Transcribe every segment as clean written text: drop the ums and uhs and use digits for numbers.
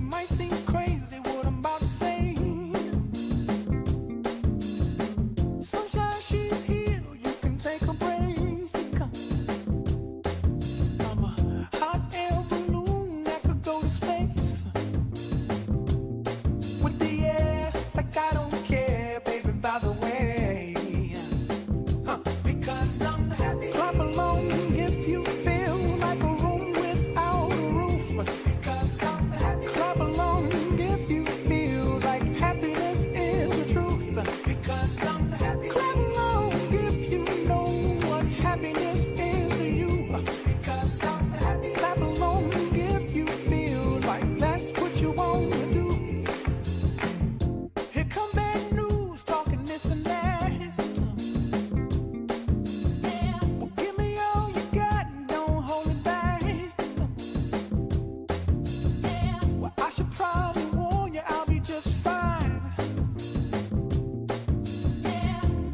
might seem crazy what I'm about to say. Sunshine, she's here, you can take a break. I'm a hot air balloon that could go to space. With the air, like I don't care, baby, by the way. Because I'm happy. Clap along if you feel like a room without a roof. Because I'm happy. Clap along if you feel like happiness is the truth. Because I'm happy. Clap along if you know what happiness is to you. Because I'm happy. Clap along if you feel like that's what you want to do. Here come bad news, talking this and that. Well, give me all you got and don't hold it back. Well, I should probably warn you, I'll be just fine.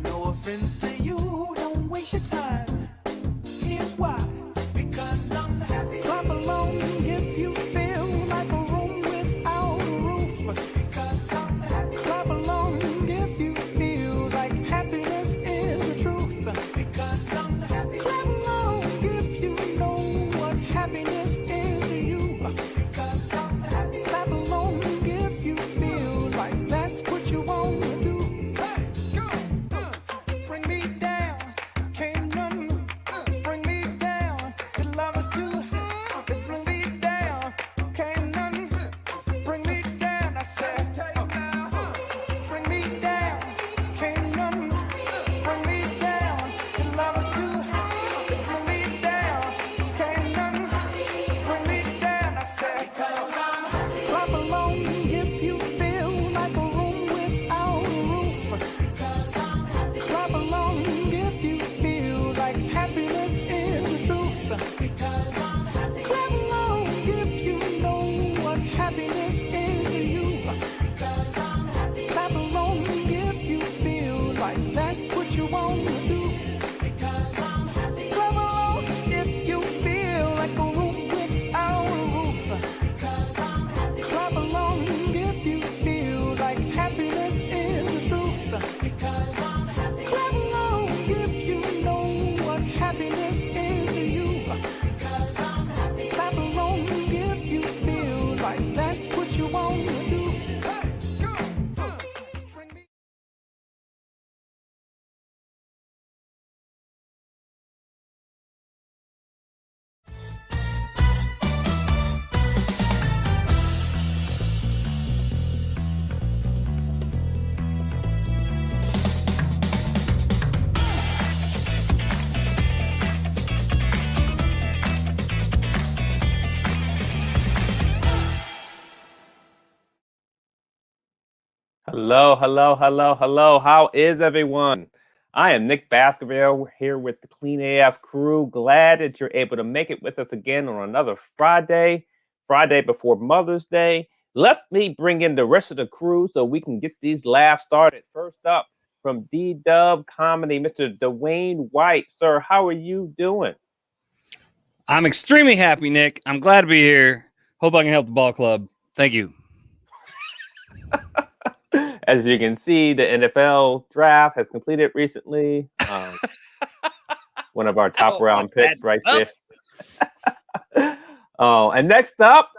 No offense to you, don't waste your time. Here's why. Because I'm happy. Clap along if you feel like a room without a roof. Because I'm happy. Clap along if you feel like happiness is the truth. Because I'm happy. Clap along if you know what happiness is to you. Because I'm happy. Clap along if you feel like that's what you want to do. Hey, go. Bring me down, can't none bring me down. Your love is too high. Bring me down, can't none bring me down. I said, bring me down, can't none bring me down. Your love is too high. Bring me down, can't none bring me down. I said, clap along if you feel like a room without a roof. Clap along if you feel like happiness is the truth. Clap along if you know what happiness is to you. Clap along if you feel like that's what you want to do. Clap along if you feel like a room without a roof. Clap along if you feel like happiness is the truth. Clap along if you know what happiness is to you. Clap along if you feel like that's what you want to do. Bring me. Hello, hello, hello, hello. How is everyone? I am Nick Baskerville here with the Clean AF crew. Glad that you're able to make it with us again on another Friday before Mother's Day. Let me bring in the rest of the crew so we can get these laughs started. First up, from DDub Comedy, Mr. Dewayne White. Sir, how are you doing? I'm extremely happy, Nick. I'm glad to be here. Hope I can help the ball club. Thank you. As you can see, the NFL draft has completed recently. One of our top round picks right there. And next up,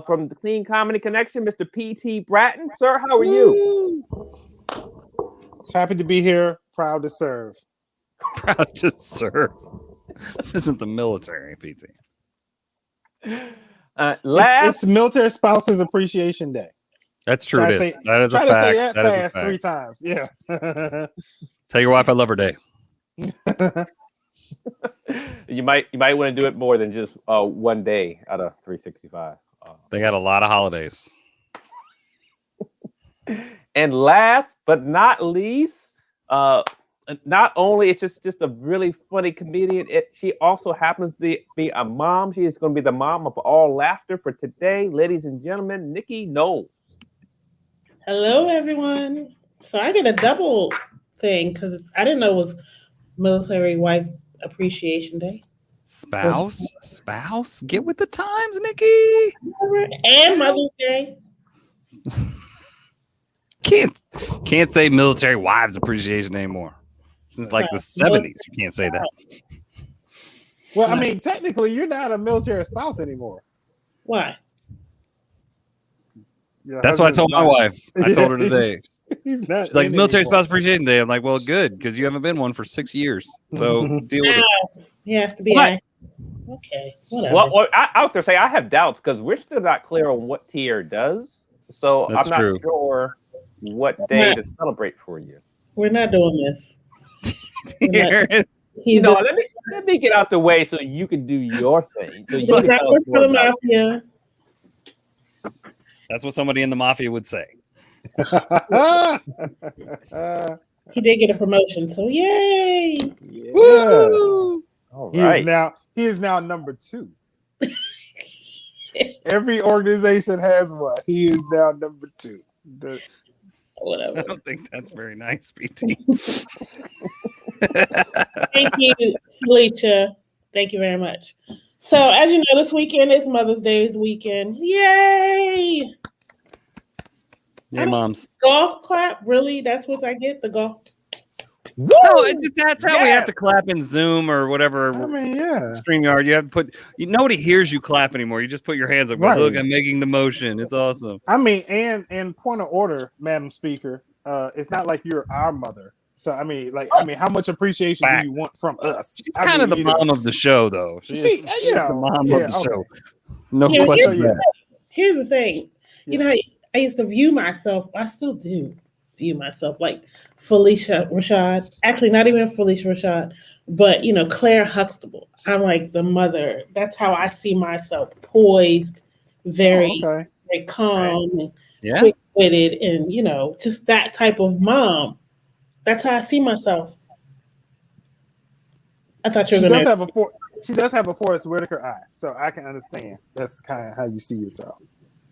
from the Clean Comedy Connection, Mr. P.T. Bratton. Sir, how are you? Happy to be here. Proud to serve. Proud to serve. This isn't the military, PT. It's Military Spouses Appreciation Day. That's true. That is a fact. Try to say that fast 3 times. Yeah. Tell your wife I love her day. You might want to do it more than just one day out of 365. They got a lot of holidays. And last but not least, not only is just a really funny comedian, she also happens to be a mom. She is going to be the mom of all laughter for today, ladies and gentlemen, Nikkie Knowles. Hello, everyone. So I get a double thing because I didn't know it was Military Wife Appreciation Day. Spouse? Get with the times, Nikki. And Mother's Day. Can't say Military Wives Appreciation anymore. Since like the 70s, you can't say that. Well, I mean, technically, you're not a military spouse anymore. Why? That's what I told my wife. I told her today. He's not. She's like, in Military anymore. Spouse Appreciation Day. I'm like, well, good, because you haven't been one for 6 years. So deal with it. He has to be. What? Okay, whatever. Well, I was gonna say I have doubts because we're still not clear on what TR does. So That's I'm not true. sure what day to celebrate for you. We're not doing this. Here is- He's No, let me get out the way so you can do your thing. So you can not tell us for more the about it. mafia. That's what somebody in the mafia would say. He did get a promotion, so yay! Yeah. All He right. is now number 2. Every organization has one. He is now number 2. I Whatever. don't think that's very nice, BT. Thank you, Felicia. Thank you very much. So, as you know, this weekend is Mother's Day's weekend. Yay! Yeah, moms. Golf clap? Really? That's what I get? The golf? No, that's how we have to clap in Zoom or whatever. I mean, yeah. StreamYard. You have to put. Nobody hears you clap anymore. You just put your hands up. Go, Right. look, I'm making the motion. It's awesome. I mean, and point of order, Madam Speaker, it's not like you're our mother. So I mean, how much appreciation Fact. do you want from us? She's kind of the mom of the show, though. She's the mom of the show. No Yeah, question. Here's the thing. You Yeah. know, I used to view myself, I still do view myself like Felicia Rashad. Actually, not even Felicia Rashad, but, Claire Huxtable. I'm like the mother. That's how I see myself, poised, very, Okay. very calm and Yeah. quick-witted and, just that type of mom. That's how I see myself. I thought you She were does going to. she does have a Forrest Whitaker eye, so I can understand. That's kind of how you see yourself.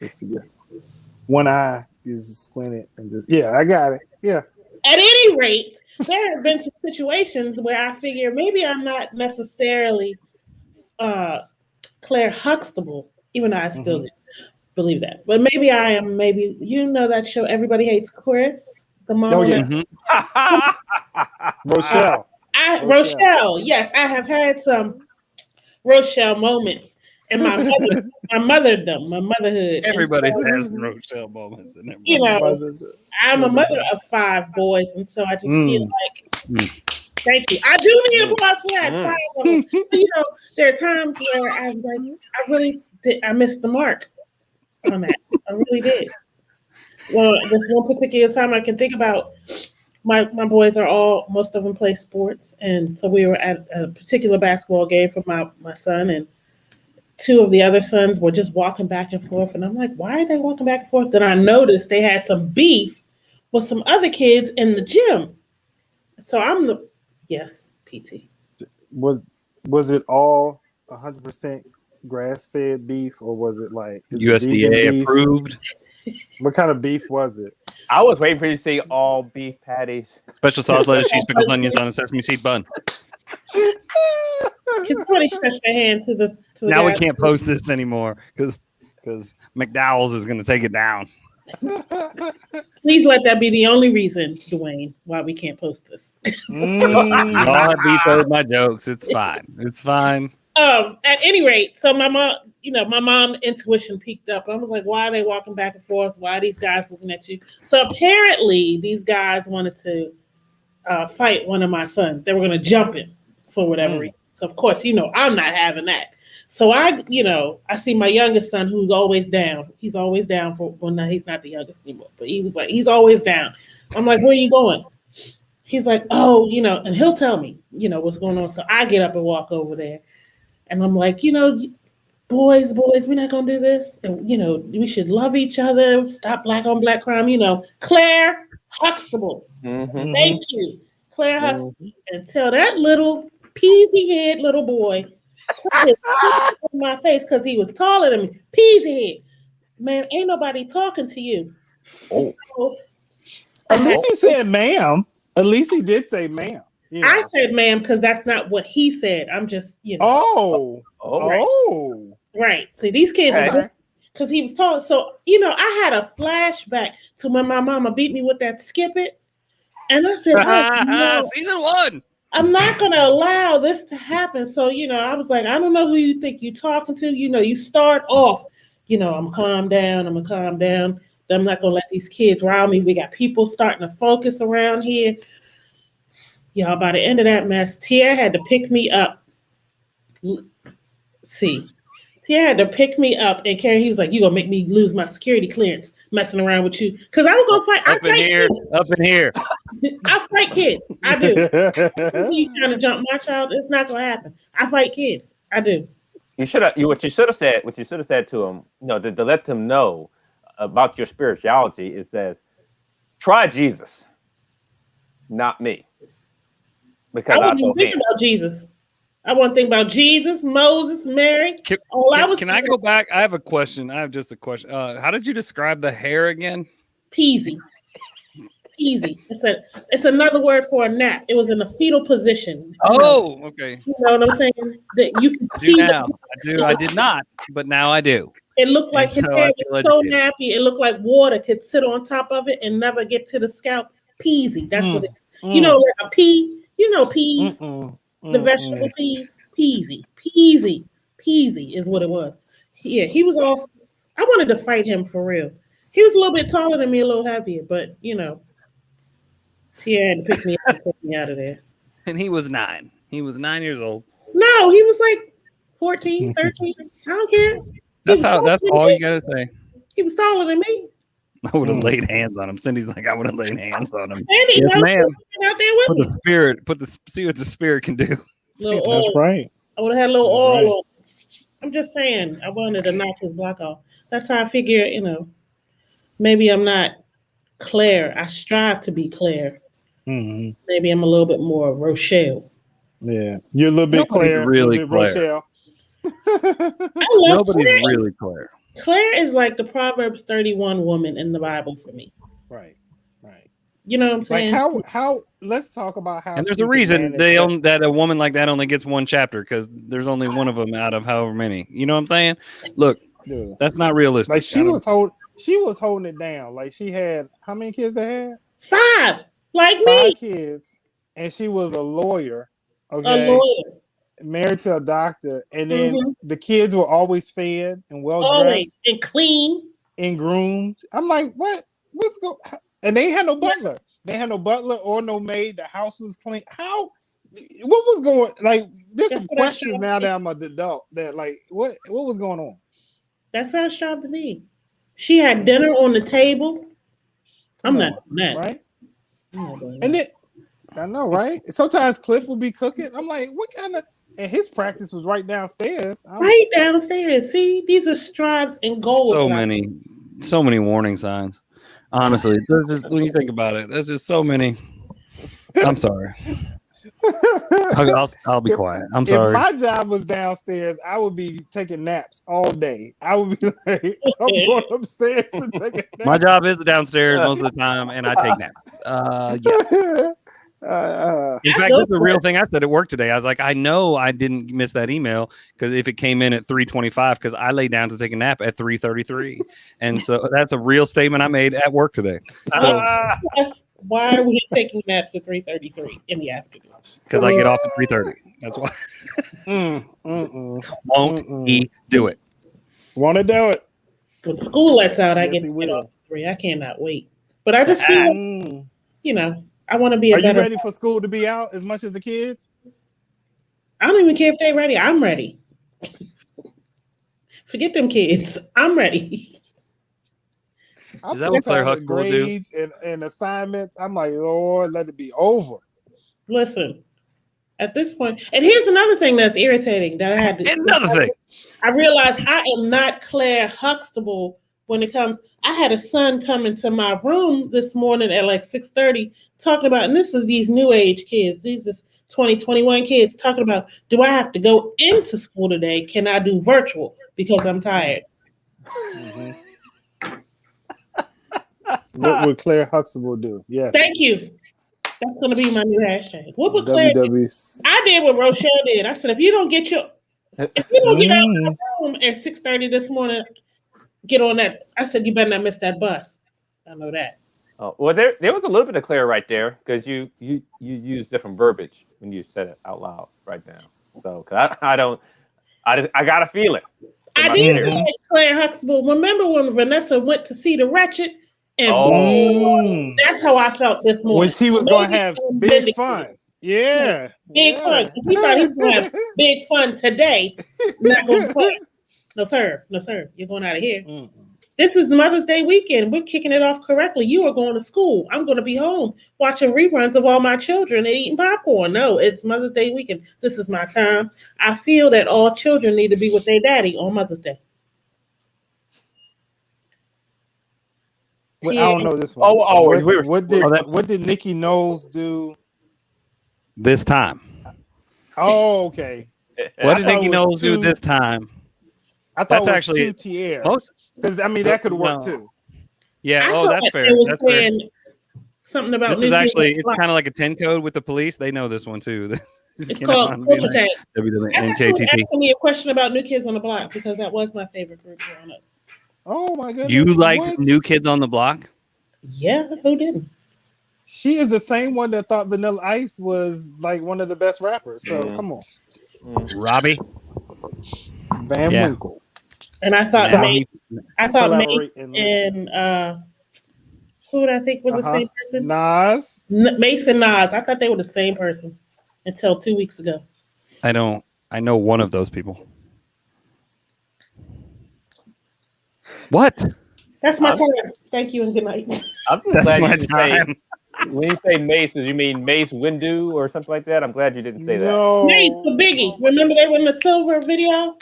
Let's see. One eye is squinted and just I got it. Yeah. At any rate, there have been some situations where I figure maybe I'm not necessarily Claire Huxtable, even though I still believe that. But maybe I am. Maybe that show Everybody Hates Chris, the mom. Oh, yeah. Mm-hmm. Rochelle. Rochelle. Yes, I have had some Rochelle moments in my motherdom, my motherhood. Everybody And so, has Rochelle moments in them. I'm a mother of 5 boys, and so I just feel like, thank you. I do need a applause for that. 5 of them. But, there are times where I'm like, I missed the mark on that. I really did. Well, this one particular time I can think about, my boys most of them play sports, and so we were at a particular basketball game for my son, and 2 of the other sons were just walking back and forth, and I'm like, why are they walking back and forth? Then I noticed they had some beef with some other kids in the gym. So yes, PT. Was it all 100% grass-fed beef, or was it like USDA approved? What kind of beef was it? I was waiting for you to say all beef patties. Special sauce, lettuce, cheese, pickles, onions on a sesame seed bun. Can somebody stretch their hand to the Now we guy? can't post this anymore because McDowell's is going to take it down. Please let that be the only reason, Dewayne, why we can't post this. Y'all have vetoed my jokes. It's fine. It's fine. At any rate, so my mom intuition peaked up. I was like, why are they walking back and forth? Why are these guys looking at you? So apparently these guys wanted to fight one of my sons. They were going to jump him for whatever reason. So of course, I'm not having that. So I see my youngest son who's always down. He's always down no, he's not the youngest anymore, but he's always down. I'm like, where are you going? He's like, oh, and he'll tell me, what's going on. So I get up and walk over there. And I'm like, boys, we're not going to do this. And, we should love each other. Stop black on black crime. Claire Huxtable. Mm-hmm. Thank you. Claire Huxtable. And tell that little peasy head little boy put his hand in my face because he was taller than me. Peasy head. Man, ain't nobody talking to you. Oh. So, At least he said ma'am. At least he did say ma'am. I said ma'am because that's not what he said. I'm just, Oh. Right. See, these kids, Okay. because he was tall. So, you know, I had a flashback to when my mama beat me with that skip it. And I said, no, Season 1. I'm not going to allow this to happen. So, you know, I was like, I don't know who you think you're talking to. You know, you start off, you know, I'm calm down. I'm going to calm down. I'm not going to let these kids rile me. We got people starting to focus around here. Y'all, by the end of that mess, Tierra had to pick me up. Tierra had to pick me up and carry. He was like, "You gonna make me lose my security clearance messing around with you?" Because I was gonna fight. Up in here. I fight kids. I do. You trying to jump my child? It's not gonna happen. I fight kids. I do. You should have. What you should have said to him, you know, to let them know about your spirituality. It says, "Try Jesus, not me." Because I wasn't even thinking about Jesus. I want to think about Jesus, Moses, Mary. Can I go back? I have a question. I have just a question. How did you describe the hair again? Peasy. It's another word for a nap. It was in a fetal position. Oh, okay. You know what I'm saying? That you can see now. I did not, but now I do. It looked like his hair was so nappy. It looked like water could sit on top of it and never get to the scalp. Peasy. That's what it is. You know, like a pea. You know peas. The vegetable peas, peasy is what it was. Yeah, he was all. I wanted to fight him for real. He was a little bit taller than me, a little heavier, but you know, Tierra had to pick me up and put me out of there. And he was 9. He was 9 years old. No, he was like 14, 13. I don't care. That's all you gotta say. He was taller than me. I would have laid hands on him. Cindy's like, I would have laid hands on him. Cindy, yes, ma'am. Out there with me. See what the spirit can do. That's right. I would have had a little oil on. I'm just saying, I wanted to knock his block off. That's how I figure, you know, maybe I'm not Claire. I strive to be Claire. Mm-hmm. Maybe I'm a little bit more Rochelle. Yeah, you're a little bit Claire, really a little bit Claire. Rochelle. Nobody's Claire. really Claire. Claire is like the Proverbs 31 woman in the Bible for me. Right. You know what I'm saying? Like how? Let's talk about how. And there's a reason that a woman like that only gets one chapter because there's only one of them out of however many. You know what I'm saying? Look, dude, that's not realistic. Like she was holding it down. Like she had how many kids they had? 5, like me. 5 kids, and she was a lawyer. Okay. A lawyer. Married to a doctor, and then the kids were always fed and well dressed and clean and groomed. I'm like, what's going? And they had no butler. They had no butler or no maid. The house was clean. How? What was going? Like, there's some questions now that I'm an adult. That like, what was going on? That's how it shopped to me. She had dinner on the table. I'm not doing that, right? And then I know, right? Sometimes Cliff would be cooking. I'm like, what kind of? And his practice was right downstairs. Right downstairs. See, these are strives and goals. So many warning signs. Honestly, there's just when you think about it, there's just so many. I'm sorry. I'll be quiet. I'm sorry. If my job was downstairs, I would be taking naps all day. I would be like, I'm going upstairs and taking naps. My job is downstairs most of the time, and I take naps. Yeah. In fact, that's the real thing I said at work today. I was like, I know I didn't miss that email because if it came in at 3:25, because I lay down to take a nap at 3:33, and so that's a real statement I made at work today. So, why are we taking naps at 3:33 in the afternoon? Because I get off at 3:30. That's why. Won't he do it? Want to do it? When school lets out, I get off at 3. I cannot wait. But I just feel, you know. I want to be. Are you ready for school to be out as much as the kids? I don't even care if they're ready. I'm ready. Forget them kids. I'm ready. Is that what Claire Huxtable grades and assignments? I'm like, Lord, let it be over. Listen, at this point, and here's another thing that's irritating that I had to. Another thing. I realized I am not Claire Huxtable when it comes. I had a son come into my room this morning at like 6:30 talking about, and this is these new age kids, these is 2021 kids talking about, do I have to go into school today? Can I do virtual because I'm tired? What would Claire Huxtable do? Yes. Thank you. That's going to be my new hashtag. What would Claire do? I did what Rochelle did. I said, if you don't get out of the room at 6:30 this morning, get on that. I said, you better not miss that bus. I know that. Oh, well, there was a little bit of clear right there because you use different verbiage when you said it out loud right now. So, cause I got a feeling. I did say Claire Huxtable. Remember when Vanessa went to see the Wretched? And that's how I felt this morning. When she was going to have big fun. Yeah. Big fun. He thought he was going to have big fun today. Not going to play. No, sir. No, sir. You're going out of here. This is Mother's Day weekend. We're kicking it off correctly. You are going to school. I'm going to be home watching reruns of All My Children and eating popcorn. No, it's Mother's Day weekend. This is my time. I feel that all children need to be with their daddy on Mother's Day. Well, I don't know this one. What did Nikkie Knowles do this time? Oh, okay. What did Nikkie Knowles do this time? I thought that's actually because I mean that could work too. Yeah. That's fair. That's fair. Something about this is actually it's kind of like a 10 code with the police. They know this one too. It's called Culture Tag. NKTT. Asking me a question about New Kids on the Block because that was my favorite group growing up. Oh my goodness! You liked New Kids on the Block? Yeah, who didn't? She is the same one that thought Vanilla Ice was like one of the best rappers. So come on, Robbie Van Winkle. And I thought Mace and who would I think was the same person? Nas. Mace and Nas. I thought they were the same person until 2 weeks ago. I know one of those people. What? That's my time. Thank you and good night. I'm just That's glad my you time. When you say Mace, you mean Mace Windu or something like that? I'm glad you didn't say that. Mace for Biggie. Remember they were in the Silver video?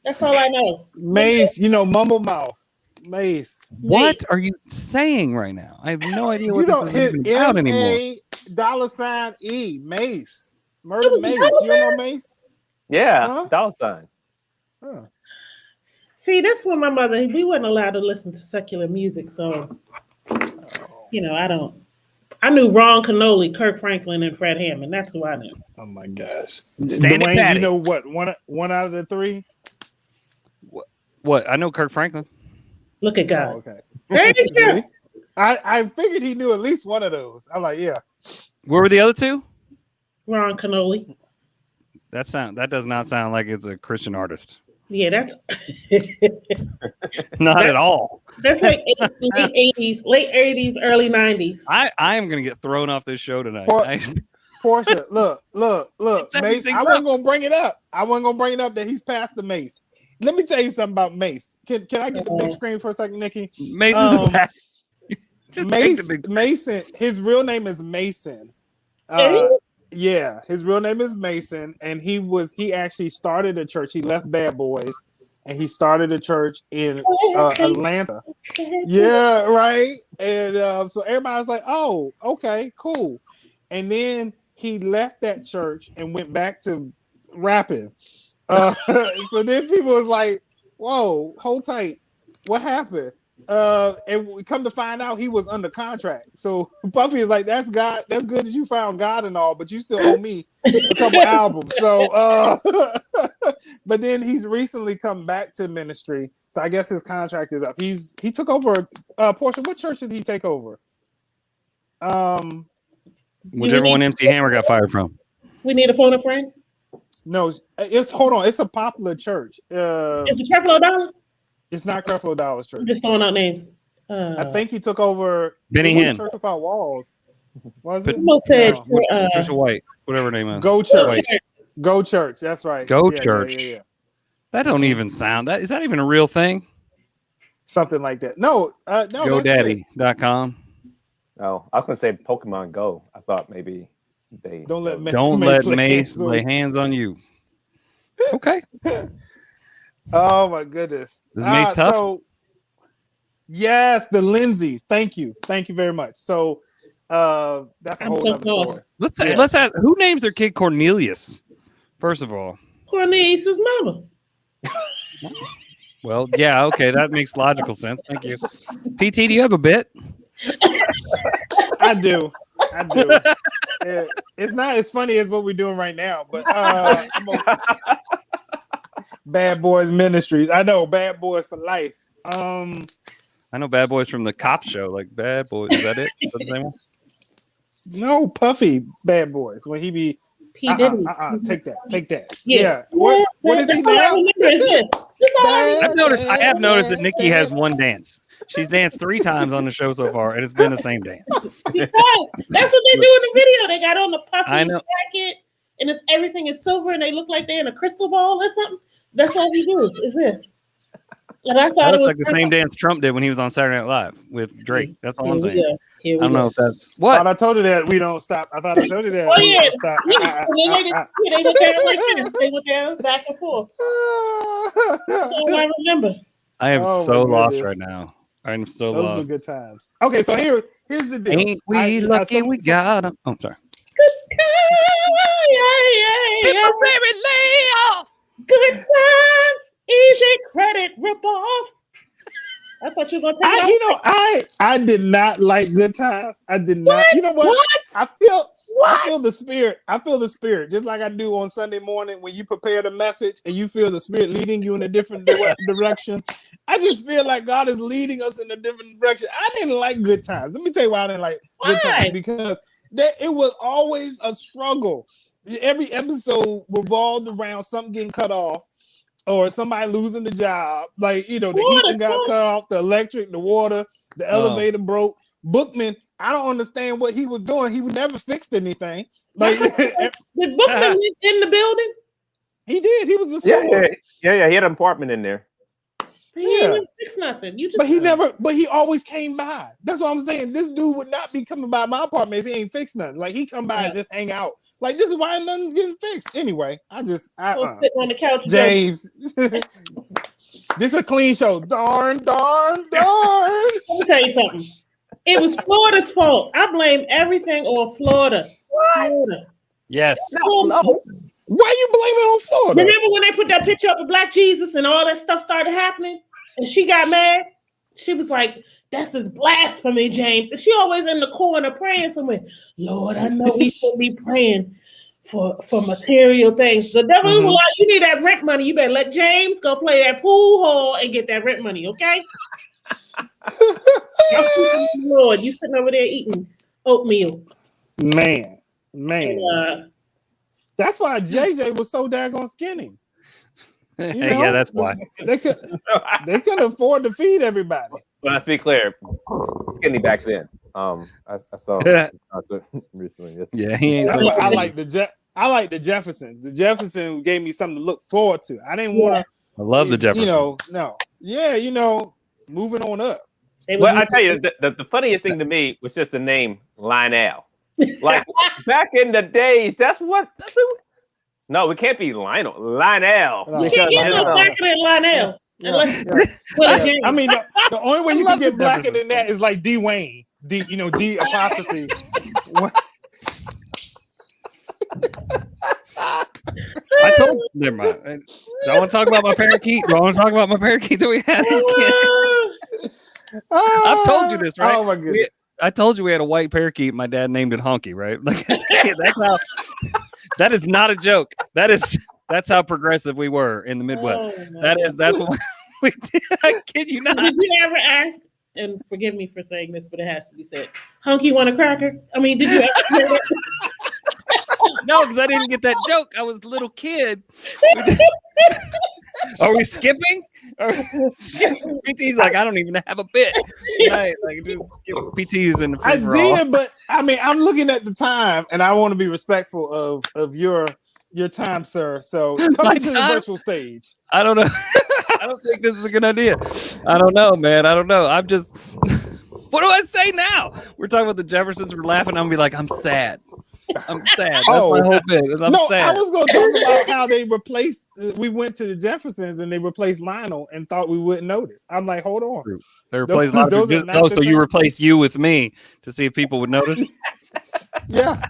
That's all I know. Mace, Mumble Mouth. Mace. What are you saying right now? I have no idea what this is even about anymore. $E. Mace. Murder Mace. You don't know Mace? Yeah, $. Huh. See, that's when my mother, we weren't allowed to listen to secular music, so I knew Ron Canoli, Kirk Franklin, and Fred Hammond. That's who I knew. Oh my gosh. Dwayne, you know what? One out of the three? What? I know Kirk Franklin. Look at God. Oh, okay. Hey, I figured he knew at least one of those. I'm like, yeah. Where were the other two? Ron Canoli. That does not sound like it's a Christian artist. Yeah, that's not at all. That's like late 80s, early 90s. I am gonna get thrown off this show tonight. Portia, look, Mace. I wasn't gonna bring it up. That he's past the Mace. Let me tell you something about Mace. Can I get the big screen for a second, Nikki? Mace is a pass. Mason. His real name is Mason. Yeah, his real name is Mason, and he actually started a church. He left Bad Boys, and he started a church in Atlanta. Yeah, right. And so everybody's like, "Oh, okay, cool." And then he left that church and went back to rapping. So then people was like, "Whoa, hold tight, what happened?" And we come to find out he was under contract. So Puffy is like, "That's God. That's good that you found God and all, but you still owe me a couple albums." So, but then he's recently come back to ministry. So I guess his contract is up. He took over a portion. What church did he take over? Whichever one MC Hammer got fired from. We need a phone a friend. No, it's a popular church. Is it Creflo Dollar? It's not Creflo Dollar's church. I'm just throwing out names. I think he took over Benny Hinn. Church Without Walls. Was it? Patricia White, whatever her name is. Go Church. Go Church. That's right. Go Church. Yeah. That don't even sound. Is that even a real thing? Something like that. No. GoDaddy.com. Oh, I was gonna say Pokemon Go. I thought maybe they don't let Mace lay hands on you. Okay. Oh my goodness. Is Mace tough? So, yes, the Lindsays. Thank you very much. So that's a whole other story. Let's ask who names their kid Cornelius. First of all, Cornelius' mama. Well, yeah, okay, that makes logical sense. Thank you. PT, do you have a bit? I do. It's not as funny as what we're doing right now, but Bad Boys Ministries. I know, Bad Boys for life. I know Bad Boys from the Cop Show, like Bad Boys. Is that it? Is that the same one? No, Puffy Bad Boys. When he be P. Diddy. take that. Yeah. Yeah. What is he That's all I now? remember is this. That's all I remember. I have noticed that Nikki has one dance. She's danced 3 times on the show so far, and it's been the same dance. Because that's what they do in the video. They got on the I puffy know. jacket, and it's everything is silver, and they look like they're in a crystal ball or something. That's all he do. Is this? And I thought That it looks was like the same dance Trump did when he was on Saturday Night Live with Drake. That's all I'm saying. Here we I don't go. know if that's I what. thought I told you that we don't stop. I thought I told you that. Oh we yeah, don't stop. yeah. They went down like this. They went down back and forth. That's all I remember. I am Oh, so my lost goodness. right now. I'm so Those lost. were good times. Okay, so here's the deal. Ain't we lucky we got him? Oh, I'm sorry. Temporary layoff. Good times. Easy credit ripoff. I thought you were gonna take it. I did not like Good Times. I did not. You know what? I feel the spirit. I feel the spirit, just like I do on Sunday morning when you prepare the message and you feel the spirit leading you in a different direction. I just feel like God is leading us in a different direction. I didn't like Good Times. Let me tell you why I didn't like Good Times, because it was always a struggle. Every episode revolved around something getting cut off, or somebody losing the job. Like, the heating got cut off, the electric, the water, the elevator broke. Bookman, I don't understand what he was doing. He never fixed anything. Like, Did Bookman live in the building? he did. He was a sewer. Yeah. He had an apartment in there. He didn't fix nothing. But he always came by. That's what I'm saying. This dude would not be coming by my apartment if he ain't fixed nothing. Like, he come by and just hang out. Like, this is why nothing getting fixed. Anyway, sitting on the couch. James, this is a clean show. Darn. Let me tell you something. It was Florida's fault. I blame everything on Florida. Florida. Yes. No. Why are you blaming on Florida? Remember when they put that picture up of Black Jesus and all that stuff started happening? And she got mad? She was like, "That's his blasphemy, James." And she always in the corner praying somewhere. Lord, I know we should be praying for material things. The devil is a lie. You need that rent money. You better let James go play that pool hall and get that rent money, okay? Lord, you sitting over there eating oatmeal. Man. And, that's why JJ was so daggone skinny. Yeah, that's why. They couldn't afford to feed everybody. But let's be clear, skinny back then. I saw him recently. Yeah, he ain't. That's why I like the Jeffersons. The Jefferson gave me something to look forward to. I didn't want to. I love the Jeffersons. No. Yeah, moving on up. Well, I tell you, the funniest thing to me was just the name Lionel. Like, back in the days, no, it can't be Lionel. Lionel. You can't get no blacker than Lionel. I mean, the only way you can get blacker than that is like Dwayne. D apostrophe. I told you, never mind. Do I want to talk about my parakeet? Do I want to talk about my parakeet that we had? I've told you this, right? Oh my goodness. I told you we had a white parakeet. My dad named it Honky, right? Like, that's how. That is not a joke. That's how progressive we were in the Midwest. That's what we did. I kid you not. Did you ever ask? And forgive me for saying this, but it has to be said. Honky, want a cracker? I mean, did you ever hear that? No, because I didn't get that joke. I was a little kid. Are we skipping? PT's like, I don't even have a bit. Right? Like, just skip. PT's in the free for all. I did, but I mean, I'm looking at the time, and I want to be respectful of your time, sir. So come to the virtual stage. I don't know. I don't think this is a good idea. I don't know, man. I don't know. I'm just. What do I say now? We're talking about the Jeffersons. We're laughing. I'm gonna be like, I'm sad. I'm sad. That's my whole bit. I'm sad. I was going to talk about how they replaced. We went to the Jeffersons and they replaced Lionel and thought we wouldn't notice. I'm like, hold on. They replaced a lot of people. Oh, so you replaced you with me to see if people would notice? Yeah.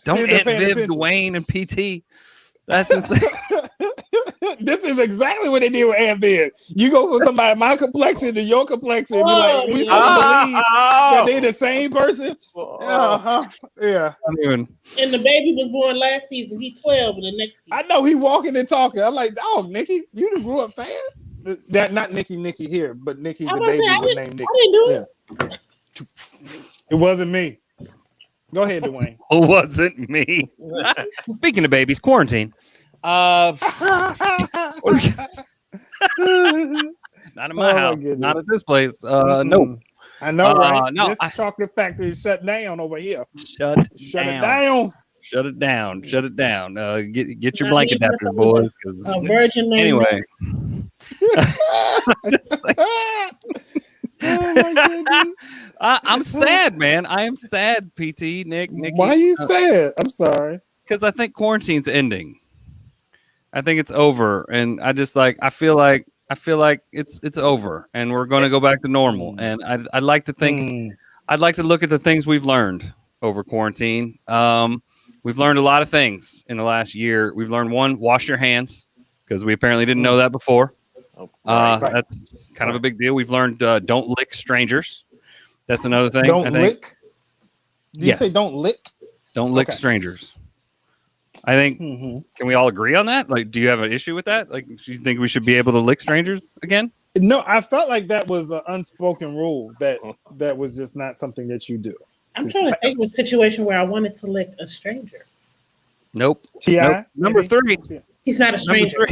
Don't Aunt Viv, Dwayne, and PT. That's just. This is exactly what they did with Aunt Viv. You go from somebody my complexion to your complexion. Be like, we supposed to believe that they're the same person. Yeah. And the baby was born last season. He's 12 in the next season. I know he walking and talking. I'm like, dog, Nikki, you done grew up fast. That not Nikki here, but Nikki I the was baby saying, was named Nikki. I didn't do it. It wasn't me. Go ahead, Dwayne. It wasn't me. Speaking of babies, quarantine. Not in my Oh, house. goodness. Not at this place. No. I know, right? No, This chocolate factory is shut down over here. Shut Shut down. it down. Shut it down. Shut it down. Get your Not blanket even adapters, boys. Virgin name. Anyway. Just like- Oh my goodness. I'm sad, man. I am sad, PT, Nick. Nikki. Why you sad? I'm sorry. Because I think quarantine's ending. I think it's over, and I just like I feel like it's over, and we're going to go back to normal. And I'd like to think I'd like to look at the things we've learned over quarantine. We've learned a lot of things in the last year. We've learned one, wash your hands, because we apparently didn't know that before. That's kind of a big deal. We've learned don't lick strangers. That's another thing. Don't I think. lick. Did you say don't lick? Don't lick Okay. strangers. I think. Can we all agree on that? Like, do you have an issue with that? Like, do you think we should be able to lick strangers again? No, I felt like that was an unspoken rule that was just not something that you do. I'm trying to think of a situation where I wanted to lick a stranger. Nope. T.I.? Nope. Number three. He's not a stranger.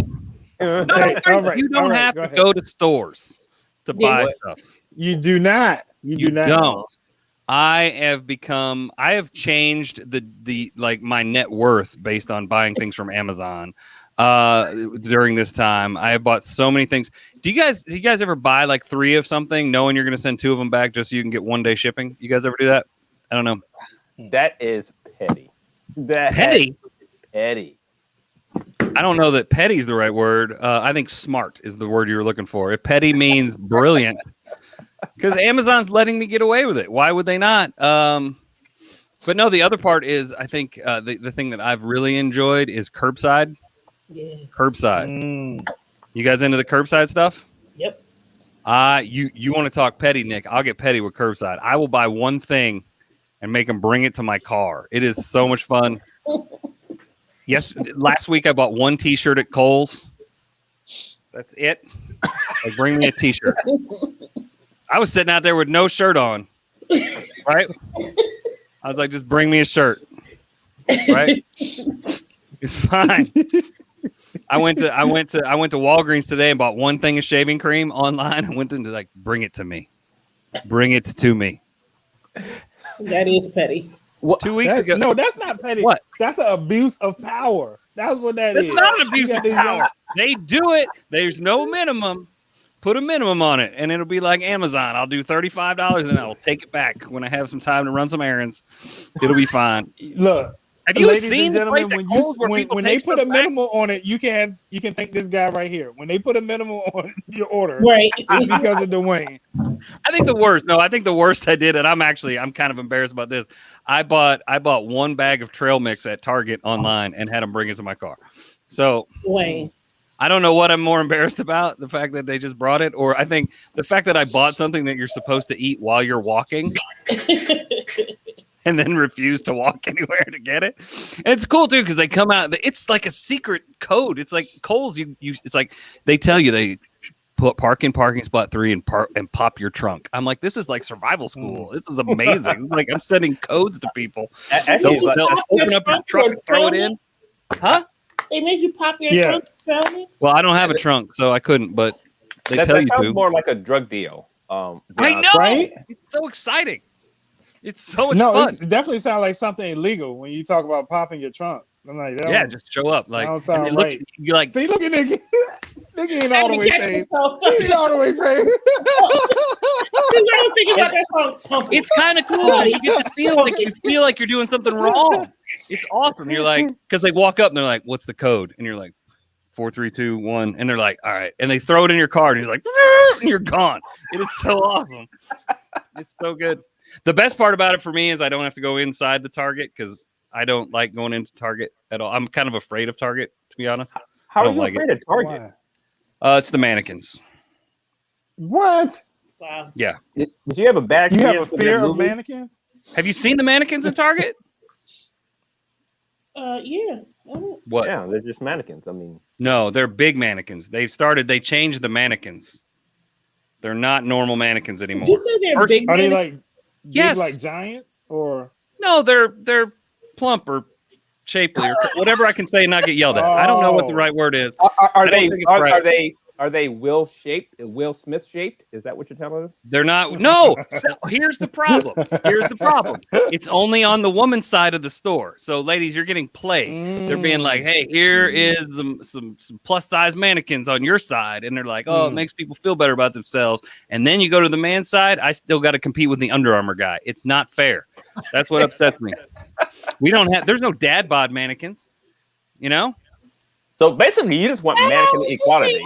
Okay, all right, You don't have to go to stores to buy stuff. You do not. You do not. Don't. I have changed the like my net worth based on buying things from Amazon during this time. I have bought so many things. Do you guys ever buy like 3 of something knowing you're going to send 2 of them back just so you can get 1-day shipping? You guys ever do that? I don't know. That is petty. Petty? Petty. I don't know that petty is the right word. I think smart is the word you were looking for. If petty means brilliant, because Amazon's letting me get away with it. Why would they not? But no, the other part is I think the thing that I've really enjoyed is curbside. Yes. Curbside. You guys into the curbside stuff? Yep. You want to talk petty, Nick? I'll get petty with curbside. I will buy one thing and make them bring it to my car. It is so much fun. Yes, last week I bought 1 T-shirt at Kohl's. That's it. Like, bring me a T-shirt. I was sitting out there with no shirt on, right? I was like, just bring me a shirt, right? It's fine. I went to Walgreens today and bought 1 thing of shaving cream online. I went to like, bring it to me. Bring it to me. That is petty. 2 weeks ago. No, that's not petty. What? That's an abuse of power. That's what that is. It's not an abuse of power. They do it. There's no minimum. Put a minimum on it, and it'll be like Amazon. I'll do $35, and I'll take it back when I have some time to run some errands. It'll be fine. Look, have you ladies seen and the place gentlemen, at Kohl's where people when take they put a stuff back? minimum on it, you can thank this guy right here. When they put a minimum on your order, Right. it's because of Dwayne. I think the worst. No, I think the worst I did, and I'm kind of embarrassed about this. I bought 1 bag of trail mix at Target online and had them bring it to my car. So Dwayne. I don't know what I'm more embarrassed about, the fact that they just brought it, or I think the fact that I bought something that you're supposed to eat while you're walking and then refuse to walk anywhere to get it. And it's cool too, because they come out, it's like a secret code. It's like Kohl's, it's like they tell you they park in parking spot 3 and pop your trunk. I'm like, this is like survival school. This is amazing. It's like I'm sending codes to people. Actually, They'll open up your truck and throw it in. Huh? They made you pop your Yeah. trunk, tell me? Well, I don't have a trunk, so I couldn't, but they tell you sounds to. more like a drug deal. To be I honest. know. Right? It's so exciting. It's so much No, fun. it definitely sounds like something illegal when you talk about popping your trunk. I'm like, that Yeah, don't- just show up. Like, don't sound and they right. You like, See, look at Nikki. Nikki ain't all the way saved. I She's all the way saved. don't think about that song. it's kind of cool. You get to feel like you're doing something wrong. It's awesome. You're like, because they walk up and they're like, "What's the code?" And you're like, 4, 3, 2, 1, and they're like, "All right," and they throw it in your car, and you're like, and you're gone. It is so awesome. It's so good. The best part about it for me is I don't have to go inside the Target because I don't like going into Target at all. I'm kind of afraid of Target, to be honest. How I are don't you like afraid of Target? Why? It's the mannequins. What? Wow. Yeah. Did you have a bad You have a experience with that fear of movie? mannequins? Have you seen the mannequins at Target? Yeah. Oh, What? Yeah, they're just mannequins. I mean, No, they're big mannequins. They changed the mannequins. They're not normal mannequins anymore. You say they're big. Are they like big, Yes. like giants or? No, they're plump or shapely or whatever I can say and not get yelled at. I don't know what the right word is. Are they Will Smith shaped? Is that what you're telling us? They're not. No. So here's the problem. It's only on the woman's side of the store. So, ladies, you're getting played. They're being like, "Hey, here is some plus size mannequins on your side," and they're like, "Oh, it makes people feel better about themselves." And then you go to the man's side. I still got to compete with the Under Armour guy. It's not fair. That's what upsets me. There's no dad bod mannequins. You know. So basically, you just want mannequin equality.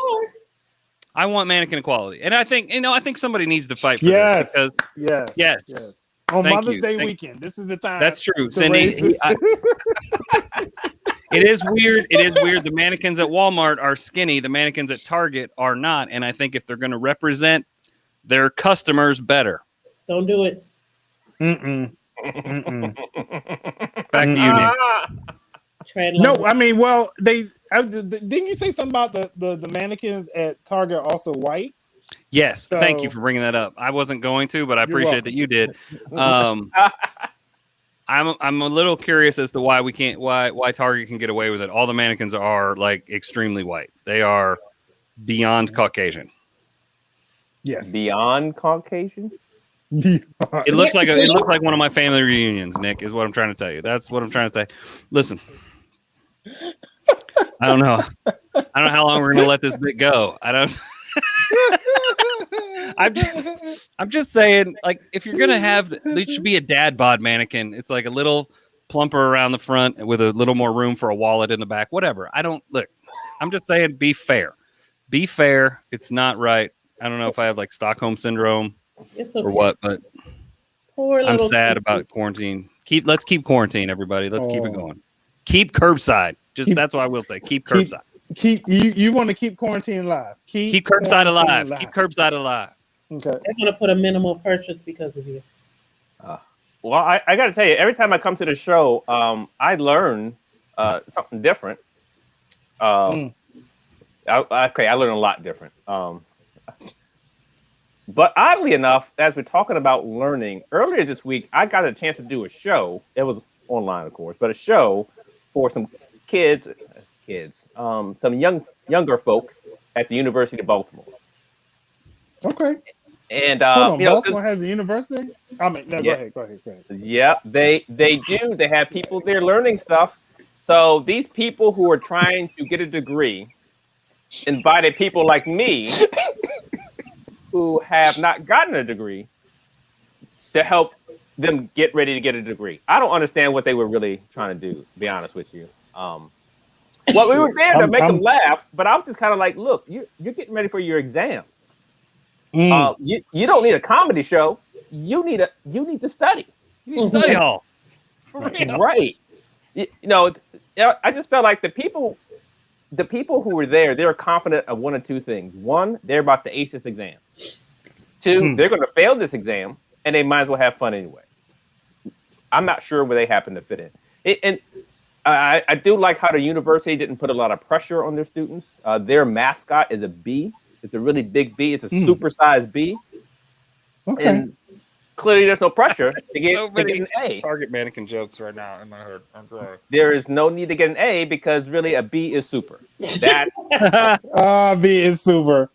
I want mannequin equality, and I think somebody needs to fight for this. Because, yes. On Mother's Day weekend, this is the time. That's true, Cindy. It is weird. The mannequins at Walmart are skinny. The mannequins at Target are not, and I think if they're going to represent their customers better, don't do it. Back to you, Nick. No, I mean, well, didn't you say something about the mannequins at Target are also white? Yes, So, thank you for bringing that up. I wasn't going to, but I appreciate that you did. I'm a little curious as to why Target can get away with it. All the mannequins are like extremely white. They are beyond Caucasian. Yes, beyond Caucasian. It looks like one of my family reunions, Nick, is what I'm trying to tell you. That's what I'm trying to say. Listen, I don't know how long we're going to let this bit go. I'm just saying, like, if you're going to have, it should be a dad bod mannequin. It's like a little plumper around the front with a little more room for a wallet in the back, whatever. I'm just saying, be fair. Be fair. It's not right. I don't know if I have like Stockholm syndrome or what, but I'm sad about quarantine. Let's keep quarantine, everybody. Let's keep it going. Keep curbside. That's what I will say. Keep curbside. You want to keep quarantine alive. Keep curbside alive. Keep curbside alive. Okay. They're going to put a minimal purchase because of you. Well, I got to tell you, every time I come to the show, I learn something different. I learn a lot different. But oddly enough, as we're talking about learning, earlier this week, I got a chance to do a show. It was online, of course, but a show for some some younger folk at the University of Baltimore. Okay. And Baltimore has a university? Go ahead. Yeah, they do. They have people there learning stuff. So these people who are trying to get a degree invited people like me who have not gotten a degree to help them get ready to get a degree. I don't understand what they were really trying to do, to be honest with you. Well, we were there to make them laugh, but I was just kind of like, look, you're getting ready for your exams. You don't need a comedy show. You need to study. You need study hall. Right. I just felt like the people who were there, they're confident of one of two things. One, they're about to ace this exam. Two, they're going to fail this exam, and they might as well have fun anyway. I'm not sure where they happen to fit in. I do like how the university didn't put a lot of pressure on their students. Their mascot is a bee. It's a really big bee. It's a supersized bee. Okay. And clearly there's no pressure to get an A. Target mannequin jokes right now in my head. I'm sorry. There is no need to get an A because really a B is super. That B is super.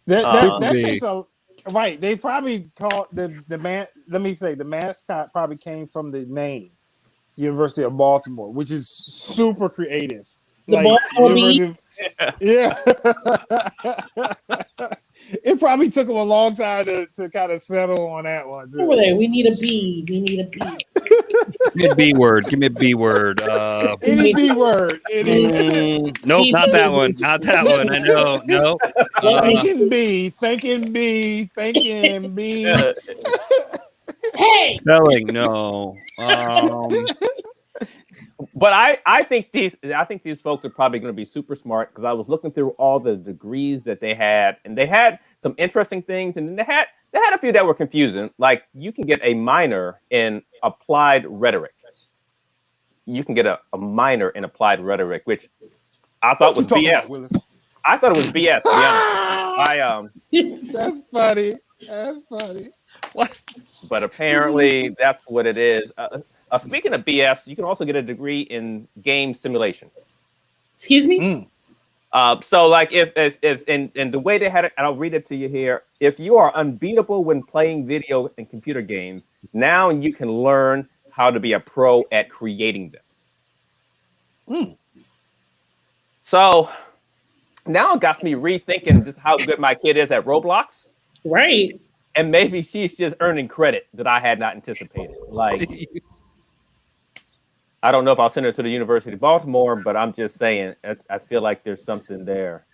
That B. takes a right. They probably call the man. Let me say the mascot probably came from the name University of Baltimore, which is super creative. Yeah. It probably took them a long time to kind of settle on that one too. Over there, we need a B. Give me a B word. Any B word. Nope, not that one. Not that one. I know. No. Thinking B. Hey. Spelling, no. But I think these folks are probably going to be super smart because I was looking through all the degrees that they had, and they had some interesting things, and then they had a few that were confusing. Like you can get a minor in applied rhetoric. You can get a minor in applied rhetoric, which I thought it was What you talking BS. about, Willis? I thought it was BS. To be honest, That's funny. That's funny. What? but apparently that's what it is. Speaking of BS, you can also get a degree in game simulation. Excuse me? So like if and the way they had it, and I'll read it to you here. If you are unbeatable when playing video and computer games, now you can learn how to be a pro at creating them. So now it got me rethinking just how good my kid is at Roblox. Right. And maybe she's just earning credit that I had not anticipated. Like, I don't know if I'll send her to the University of Baltimore, but I'm just saying, I feel like there's something there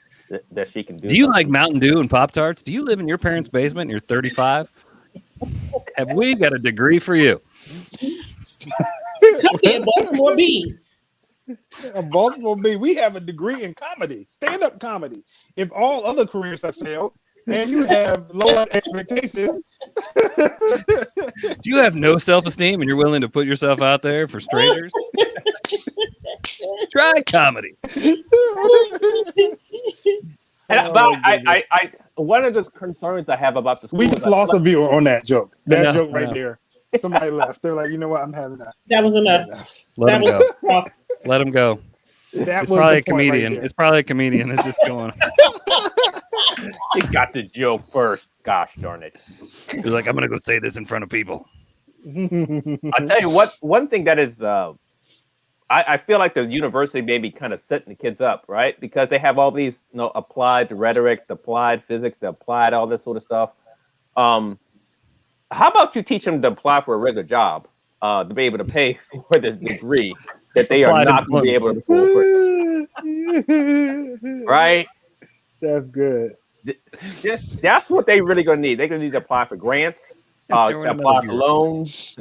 that she can do. Do you like Mountain Dew and Pop-Tarts? Do you live in your parents' basement and you're 35? Have we got a degree for you? Come here, Baltimore B. A Baltimore B. We have a degree in comedy, stand-up comedy. If all other careers have failed, and you have lower expectations. Do you have no self-esteem and you're willing to put yourself out there for strangers? Try comedy. I one of the concerns I have about the school We just lost a viewer on that joke. That joke right there. Somebody left. They're like, you know what? I'm having that. That was enough. Let him go. Let him go. That It's was probably the a point comedian. right It's probably a comedian that's just going. He got the joke first. Gosh darn it. He's like, I'm gonna go say this in front of people. I'll tell you what, one thing that is I feel like the university may be kind of setting the kids up, right? Because they have all these, applied rhetoric, the applied physics, the applied all this sort of stuff. How about you teach them to apply for a regular job, to be able to pay for this degree that they Applied are not going to be able to afford, right? That's good. That's what they really going to need. They're going to need to apply for grants, apply for loans,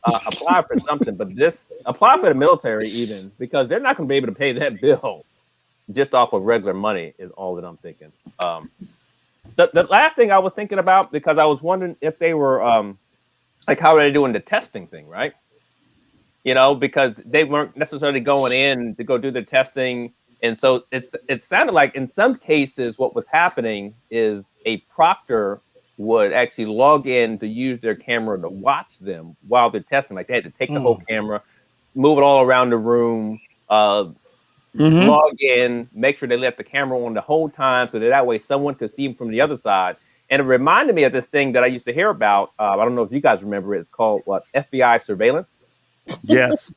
apply for something. But apply for the military even, because they're not going to be able to pay that bill just off of regular money is all that I'm thinking. The last thing I was thinking about, because I was wondering if they were like how are they doing the testing thing, right? Because they weren't necessarily going in to go do the testing. And so it sounded like in some cases what was happening is a proctor would actually log in to use their camera to watch them while they're testing. Like they had to take the whole camera, move it all around the room, log in, make sure they left the camera on the whole time so that way someone could see them from the other side. And it reminded me of this thing that I used to hear about. I don't know if you guys remember it. It's called FBI surveillance. Yes.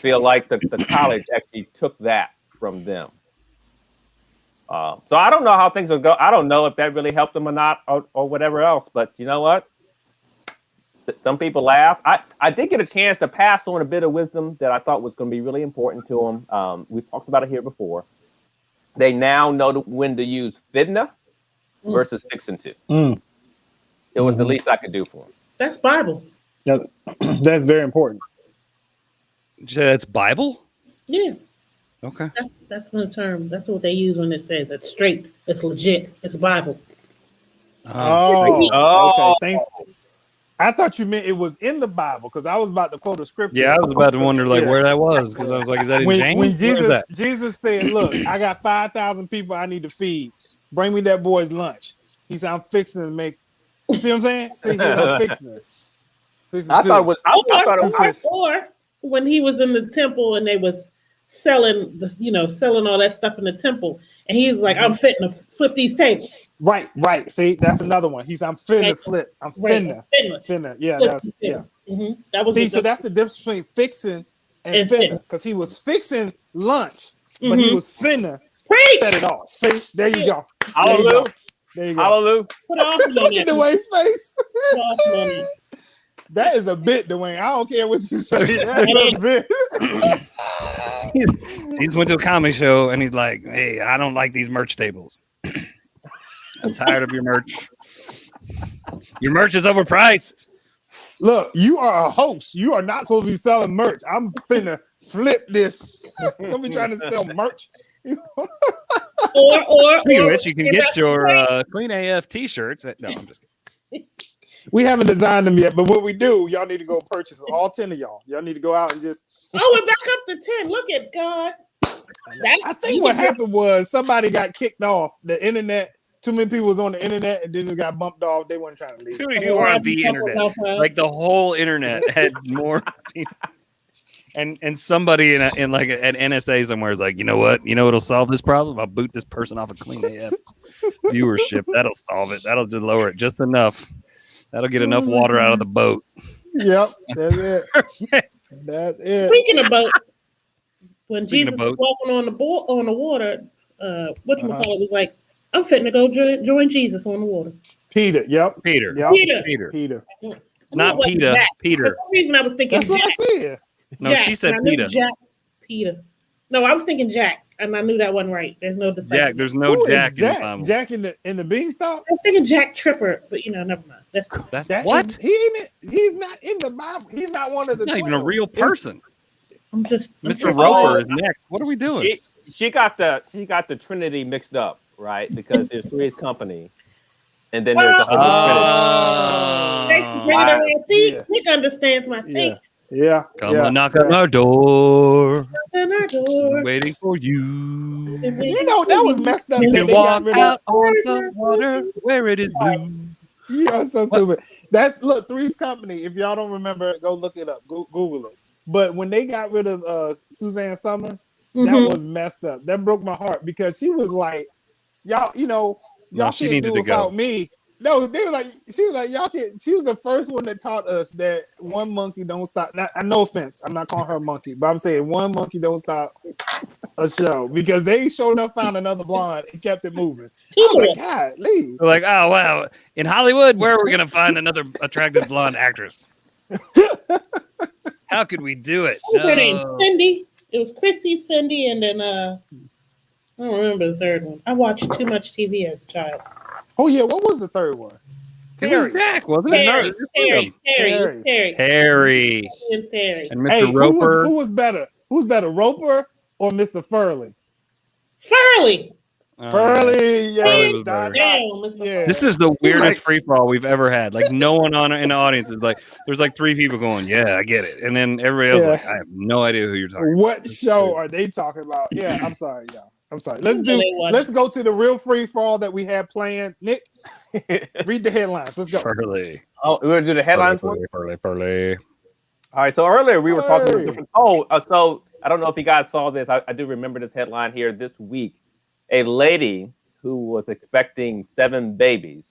Feel like the college actually took that from them. So I don't know how things will go. I don't know if that really helped them or not, or whatever else. But you know what? Some people laugh. I did get a chance to pass on a bit of wisdom that I thought was going to be really important to them. We've talked about it here before. They now know when to use fitna versus fixing to. It was the least I could do for them. That's Bible. That's very important. It's Bible? Yeah. Okay. That's the term. That's what they use when it says it's straight, it's legit, it's Bible. Okay. Thanks. I thought you meant it was in the Bible because I was about to quote a scripture. Yeah, I was about to wonder where that was because I was like, is that in James? When Jesus said, "Look, I got 5,000 people I need to feed. Bring me that boy's lunch." He said, "I'm fixing to make." You see what I'm saying? See, I'm fixing it. I thought it was. Or when he was in the temple and they was selling all that stuff in the temple, and he's like, "I'm fitting to flip these tables." Right. See, that's another one. I'm finna flip. I'm finna. Yeah, That was so that's the difference between fixing and finna, because he was fixing lunch, but he was finna set it off. See, there you go. Hallelujah. There you go. Hallelujah. Look at Dwayne's face. That is a bit, Dwayne. I don't care what you say. That's a bit. He just went to a comedy show and he's like, "Hey, I don't like these merch tables. I'm tired of your merch. Your merch is overpriced." Look, you are a host. You are not supposed to be selling merch. I'm finna flip this. Don't be trying to sell merch. or Rich, you can get your Clean AF t-shirts. No, I'm just kidding. We haven't designed them yet, but what we do, y'all need to go purchase all 10 of y'all. Y'all need to go out and just. Oh, we're back up to 10. Look at God. I think what happened was somebody got kicked off the internet. Too many people was on the internet and then just got bumped off. They weren't trying to leave. Too many people were on the internet. Like the whole internet had more people. And somebody in like an NSA somewhere is like, you know what? You know what'll solve this problem? I'll boot this person off of Clean AF viewership. That'll solve it. That'll just lower it just enough. That'll get enough water out of the boat. Yep, that's it. That's it. Speaking of boats, when Speaking Jesus of was boats. walking on the water, whatchamacallit was like, I'm fitting to go join Jesus on the water. Peter. Yep. Peter. Yep. Peter. I knew Not it wasn't Peter. Jack. Peter. For some reason, I was thinking That's what Jack. I said. No, Jack, she said and I knew Peter. Jack. Peter. No, I was thinking Jack, and I knew that wasn't right. There's no disciple. Jack. There's no Who is Jack in the Jack? Bible. Jack in the beanstalk? I was thinking Jack Tripper, but never mind. That's That what? is- he's not in the Bible. He's not one of the Not even 12. a real person. I'm just Mr. just Roper saying. is next. What are we doing? She got the Trinity mixed up, right? Because there's Three's Company, and then there's the Holy Oh. Thanks for bringing it around. See, Yeah. Nick understands my thing. Yeah. Come on, knock on our door. Open our door. Waiting for you. You know, that was messed up. You That can they got walk rid of. out on the water where it is blue. You are so stupid. Look, Three's Company. If y'all don't remember, go look it up. Google it. But when they got rid of Suzanne Summers, that Mhm. was messed up. That broke my heart because she was like, y'all, y'all she can't needed do to without go. me. No, they were like, she was like, y'all can't. She was the first one that taught us that one monkey don't stop. No offense, I'm not calling her a monkey, but I'm saying one monkey don't stop a show because they sure enough found another blonde and kept it moving. I was like, God, leave. They're like, oh wow, in Hollywood, where are we gonna find another attractive blonde actress? How could we do it? What was her name? No. Cindy. It was Chrissy, Cindy, and then I don't remember the third one. I watched too much TV as a child. Oh yeah, what was the third one? It was Jack, wasn't it? Terry, Nurse. Terry, And and Mr. Hey, Roper. who was better? Who's better, Roper or Mr. Furley? Furley. Furley, yeah, Furley was Don better. Knotts, yeah. This is the weirdest Like- free for all we've ever had. Like no one in the audience is like, there's like three people going, yeah, I get it, and then everybody else is like, I have no idea who you're talking. What show are they talking about? Yeah, I'm sorry, y'all. I'm sorry. No, they wasn't. Let's go to the real free for all that we had planned. Nick, read the headlines. Let's go. Furley. Oh, we're gonna do the headlines one. Furley. All right. So earlier we were talking Hey. about different. So I don't know if you guys saw this. I do remember this headline here this week. A lady who was expecting 7 babies.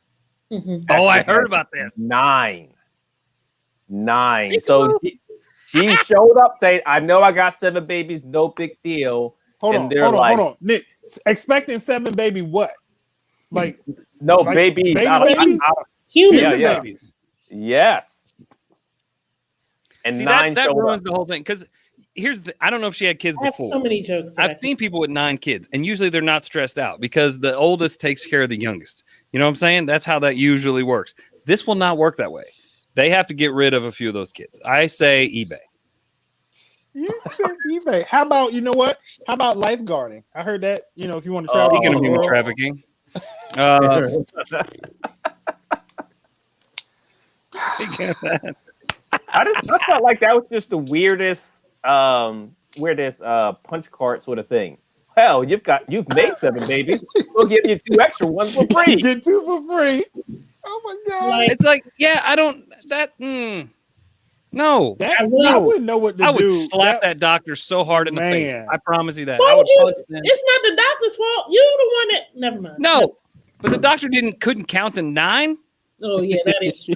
Mhm. Oh, I actually heard had about this. 9. So she showed up saying, "I know I got 7 babies. No big deal." Hold And on, they're hold like- on. Nick, expecting 7 baby what? Like No Like babies. baby out of- babies? out of- Human. Yeah, human yeah. babies. yes. And See, 9 that showed ruins up. the whole thing. Because I don't know if she had kids I have before. so many jokes. I've seen people with 9 kids, and usually they're not stressed out because the oldest takes care of the youngest. You know what I'm saying? That's how that usually works. This will not work that way. They have to get rid of a few of those kids. I say eBay. You said eBay. How about, you know what? How about lifeguarding? I heard that, if you want to travel Speaking around of the human world. trafficking, speaking of that, I felt like that was just the weirdest punch card sort of thing. Hell, you've made 7 babies. We'll give you 2 extra ones for free. Get 2 for free. Oh my God. it's like, yeah, I don't that. No, That, I will. I wouldn't know what to I would do. slap that doctor so hard in the face. Man. I promise you that. Why I would would you? punch them. It's not the doctor's fault. You're the one that. Never mind. No, but the doctor couldn't count to 9. Oh yeah, that is true.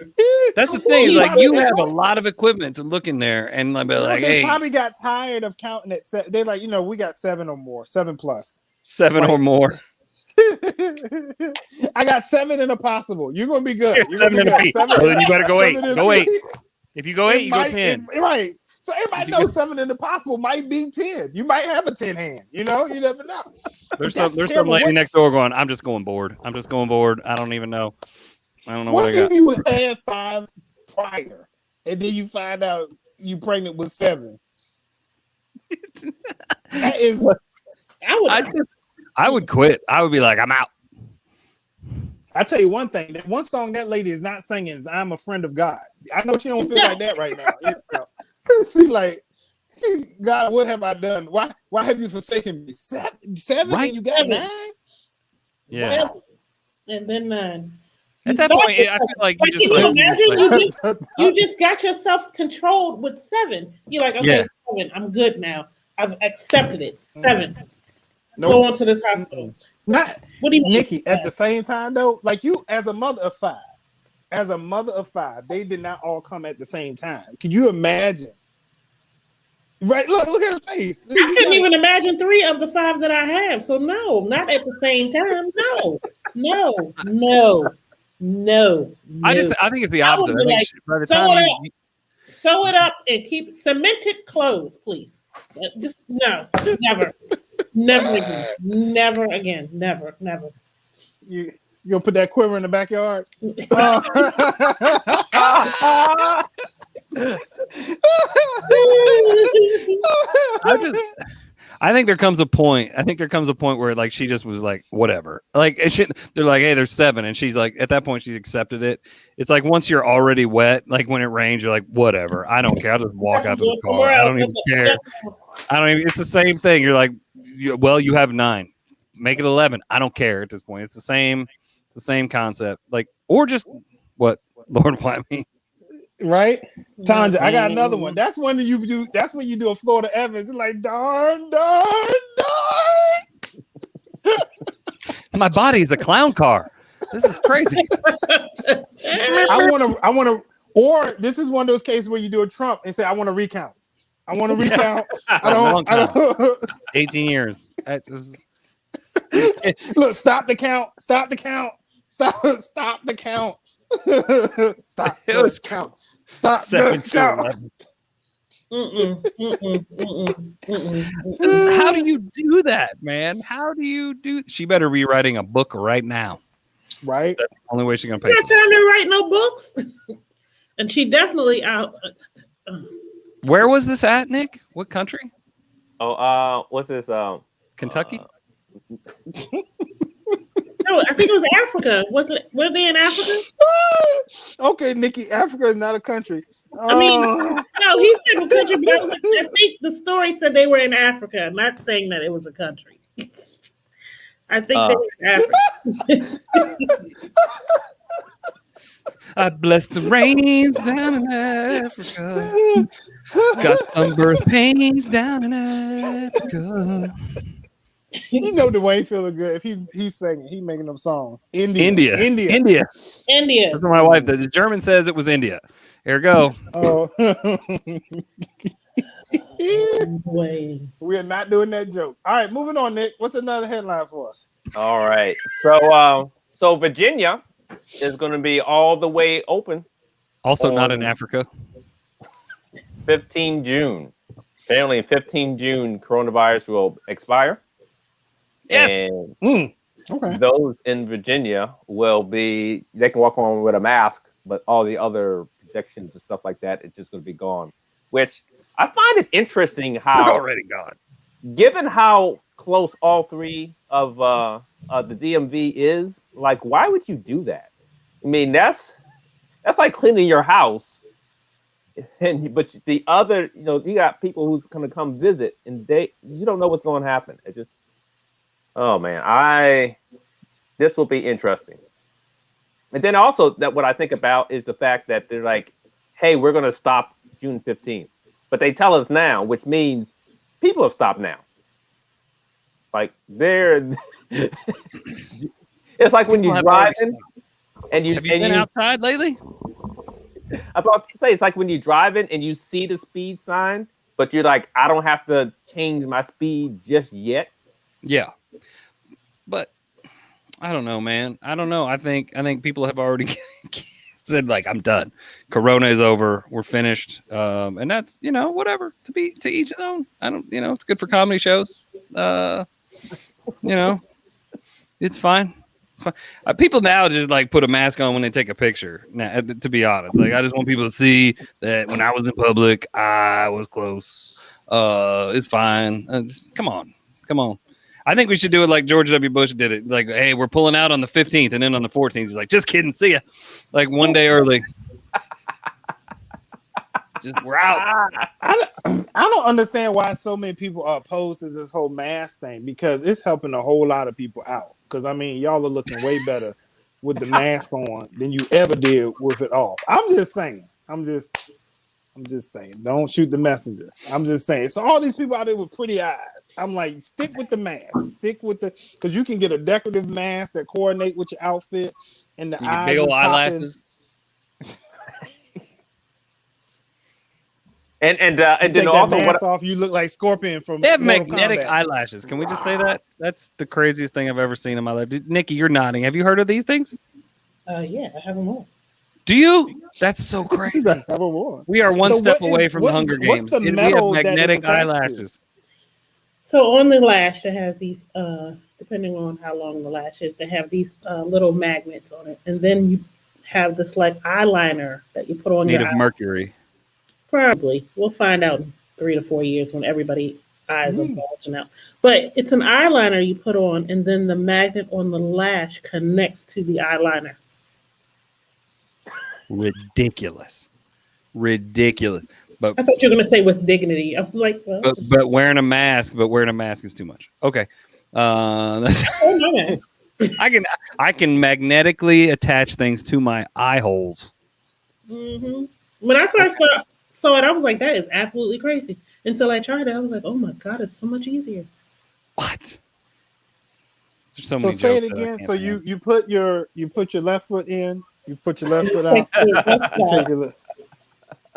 That's the thing. Is Well, like you yeah. have a lot of equipment to look in there and like be like, they hey, probably got tired of counting it. They're like, we got 7 or more, 7 plus. 7 or like- more. I got 7 in a possible. You're gonna be good. You're 7 gonna and be a good. P. Well, then you better go 8. 7 and Go a 8. P. If you go 8, you go 10. Right. So everybody You knows 7 in the possible might be 10. You might have a 10 hand. You never know. There's That's some terrible. lady What- next door going, I'm just going bored. I don't even know. I don't know what I What got. if you would add 5 prior, and then you find out you pregnant with 7? That is. I would. I would quit. I would be like, I'm out. I tell you one thing. That one song that lady is not singing is "I'm a Friend of God." I know she don't feel like that right now. She like, God, what have I done? Why have you forsaken me? Seven Right. and you got 9? Yeah. And then 9. At that point, I feel like you Like, just can you imagine like, you just got yourself controlled with 7. You're like, okay, Yeah. 7, I'm good now. I've accepted it. 7. Nope. Go on to this hospital. Not What do you mean? Nikki, at the same time though, like you as a mother of 5, they did not all come at the same time. Can you imagine? Right, look at her face. I couldn't even imagine 3 of the 5 that I have. So no, not at the same time. No. I think it's the I would opposite. be I think like, by the sew time it up. Sew it up and keep cement it closed, please. Just no, never again. You gonna put that quiver in the backyard? I think there comes a point. Where like she just was like, whatever. Like they're like, hey, there's 7, and she's like, at that point, she's accepted it. It's like once you're already wet, like when it rains, you're like, whatever. I don't care. I'll just walk out to the car. I don't even care. It's the same thing. You're like, well, you have 9. Make it 11. I don't care at this point. It's the same concept. Like, or just what Lord, why me? Right, Tanja, I got another one. That's when you do. That's when you do a Florida Evans. It's like darn. My body's a clown car. This is crazy. I want to. Or this is one of those cases where you do a Trump and say, I want to recount. I don't. 18 years. Look, stop the count. Stop the count. Stop the count. Stop the count. Stop 7 the to count. 11. How do you do that, man? How do you do? She better be writing a book right now. Right. That's the only way she's gonna pay. Not time to write no books. And she definitely out. Where was this at, Nick? What country? Oh, what's this? Kentucky? No, I think it was Africa. Were they in Africa? Okay, Nikki, Africa is not a country. I mean, no, he said a country, but I think the story said they were in Africa. I'm not saying that it was a country. I think they were in Africa. I bless the rains down in Africa. Got some birth pains down in Africa. You know Dwayne feeling good if he's singing. He making them songs. India. India. That's what my wife. The German says it was India. Here we go. Oh. Wait. We are not doing that joke. All right, moving on, Nick. What's another headline for us? All right. So Virginia is going to be all the way open. Also not in Africa. 15 June. Apparently, 15 June, coronavirus will expire. Yes. And Okay. those in Virginia they can walk on with a mask, but all the other protections and stuff like that, it's just going to be gone. Which I find it interesting how, They're already gone. given how close all 3 of the DMV is, like, why would you do that? I mean, that's like cleaning your house. But the other, you got people who's going to come visit, and you don't know what's going to happen. It just, oh man, this will be interesting. And then also that what I think about is the fact that they're like, hey, we're going to stop June 15th, but they tell us now, which means people have stopped now. Like it's like when you drive in and Have you been outside lately? I'm about to say, it's like when you drive in and you see the speed sign, but you're like, I don't have to change my speed just yet. Yeah. But I don't know, man. I don't know. I think people have already said, like, I'm done. Corona is over. We're finished. And that's, whatever. To each his own. I don't, it's good for comedy shows. It's fine. It's fine. People now just like put a mask on when they take a picture. Now, to be honest, like I just want people to see that when I was in public, I was close. It's fine. Come on. I think we should do it like George W. Bush did it. Like, hey, we're pulling out on the 15th, and then on the 14th, he's like, just kidding, see ya. Like one day early. Just we're out. I don't understand why so many people are opposed to this whole mask thing, because it's helping a whole lot of people out. Because I mean, y'all are looking way better with the mask on than you ever did with it off. I'm just saying. I'm just saying. Don't shoot the messenger. I'm just saying. So all these people out there with pretty eyes, I'm like, stick with the mask. Stick with the, because you can get a decorative mask that coordinate with your outfit, and the You get eyes big old is popping. eyelashes. And You then take that also mask what off, you look like Scorpion from They have Mortal magnetic Kombat. eyelashes. Can we just say that? That's the craziest thing I've ever seen in my life. Nikki, you're nodding. Have you heard of these things? Yeah, I have them all. Do you? That's so She's crazy. like, have a war. We are one So step what away is- from the what's Hunger the- what's Games. the We have metal that is magnetic attached to? eyelashes. So on the lash, it has these, depending on how long the lash is, they have these little magnets on it, and then you have this like eyeliner that you put on Made your of eye. mercury. Probably, we'll find out in 3 to 4 years when everybody eyes are Mm. bulging out. But it's an eyeliner you put on, and then the magnet on the lash connects to the eyeliner. Ridiculous. But I thought you were gonna say with dignity. I was like, well, but wearing a mask, is too much. Okay. That's oh my God. I can magnetically attach things to my eye holes. Mm-hmm. When I first saw it, I was like, that is absolutely crazy. Until I tried it, I was like, oh my God, it's so much easier. What? There's So many say it jokes that I again. can't So pronounce. you put your left foot in, you put your left foot out, You you take your left.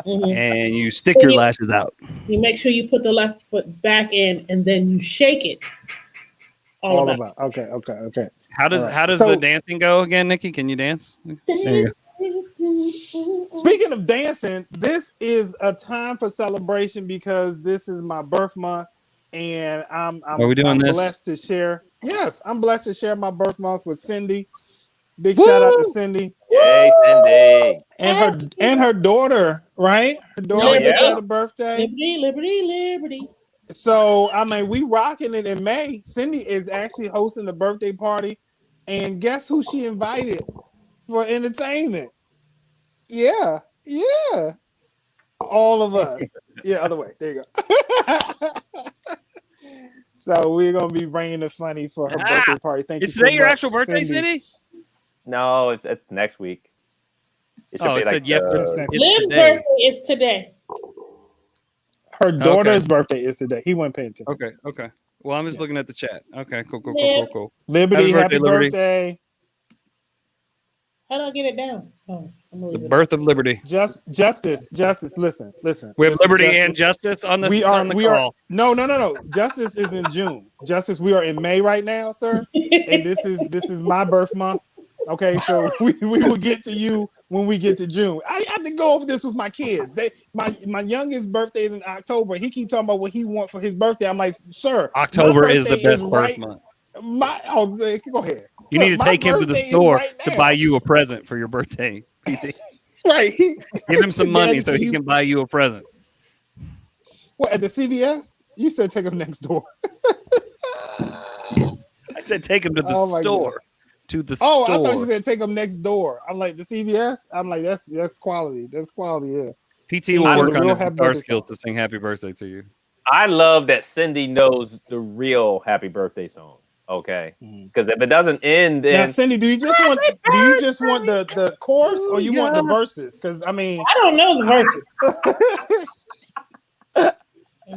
And you stick your lashes out. make sure you put the left foot back in, and then you shake it. All about. Okay. How does All right. how does So- the dancing go again, Nikki? Can you dance? There you go. Speaking of dancing, this is a time for celebration because this is my birth month, and I'm Are we doing this? blessed to share. Yes, I'm blessed to share my birth month with Cindy. Big shout out to Cindy Yay, Cindy. and her daughter. Right, her daughter just yeah. had a birthday. Liberty. So I mean, we rocking it in May. Cindy is actually hosting a birthday party, and guess who she invited for entertainment? Yeah, all of us. Yeah, other way. There you go. So we're gonna be bringing the funny for her birthday party. Thank you. Is so today your much, actual birthday, Cindy. Cindy? No, it's next week. It should Oh, be it like said yep. It's It's next Lynn's today. birthday is today. Her daughter's birthday is today. He wasn't paying attention. Okay. Well, I'm just Yeah. looking at the chat. Okay, cool. Liberty, Happy happy birthday, Liberty. birthday. How do I get it down? Oh, I'm gonna The leave it. birth of liberty. Justice. Listen. We have listen, liberty Justice. and justice on this. We are. on the We call. are. No. Justice is in June. Justice. We are in May right now, sir. And this is my birth month. Okay, so we will get to you when we get to June. I have to go over this with my kids. My youngest birthday is in October. He keep talking about what he wants for his birthday. I'm like, sir, my October is the birthday best birth right- month. Go ahead. You Look, need to my take him to the birthday is store right to now. buy you a present for your birthday. PC. Right. Give him some money Daddy, so can he you- can buy you a present. What, at the CVS? You said take him next door. I said take him to the Oh my store. To the Oh, store. I thought you said take him next door. I'm like, the CVS? I'm like, that's quality. That's quality, yeah. PT will So work the on real his happy guitar birthday skills song. to sing happy birthday to you. I love that Cindy knows the real happy birthday song. Okay, because if it doesn't end, Now, then Cindy, do you just want the chorus or you want the verses? Because I mean, I don't know the verses.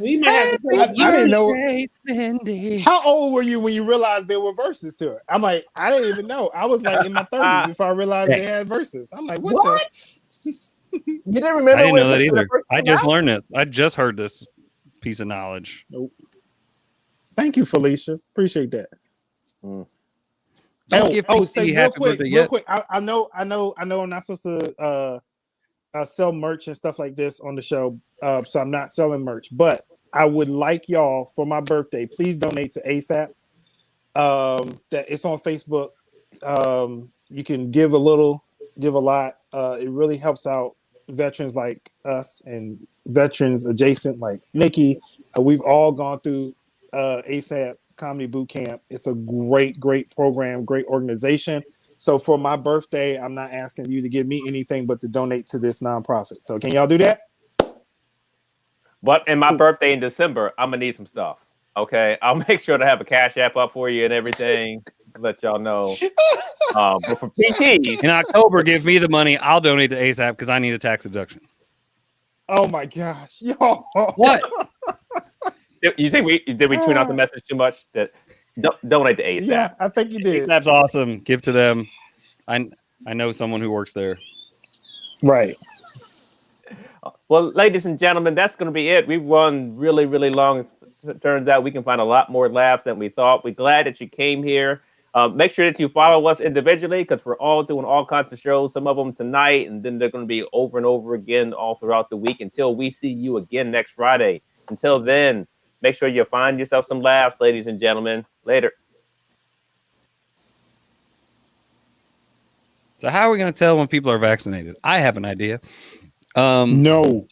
We might have to I didn't know. Cindy. How old were you when you realized there were verses to it? I'm like, I didn't even know. I was like in my 30s before I realized they had verses. I'm like, what? you didn't I remember. didn't when know that the either. first I came just out? learned this. I just heard this piece of knowledge. Nope. Thank you, Felicia. Appreciate that. Don't give PT say real happy quick, birthday real yet. quick. I know. I'm not supposed to sell merch and stuff like this on the show, so I'm not selling merch. But I would like y'all for my birthday. Please donate to ASAP. That it's on Facebook. You can give a little, give a lot. It really helps out veterans like us and veterans adjacent like Nikki. We've all gone through ASAP Comedy Boot Camp. It's a great program, great organization. So for my birthday, I'm not asking you to give me anything but to donate to this nonprofit. So can y'all do that? But in my birthday in December, I'm gonna need some stuff. Okay, I'll make sure to have a cash app up for you and everything. Let y'all know. But for PTs In October, give me the money. I'll donate to ASAP because I need a tax deduction. Oh my gosh, yo! What? you think we tune out the message too much? That donate to ASAP. Yeah, I think you did. ASAP's awesome. Give to them. I know someone who works there. Right. Well, ladies and gentlemen, that's going to be it. We've run really, really long. It turns out we can find a lot more laughs than we thought. We're glad that you came here. Make sure that you follow us individually because we're all doing all kinds of shows, some of them tonight, and then they're going to be over and over again all throughout the week until we see you again next Friday. Until then, make sure you find yourself some laughs, ladies and gentlemen. Later. So how are we going to tell when people are vaccinated? I have an idea. No.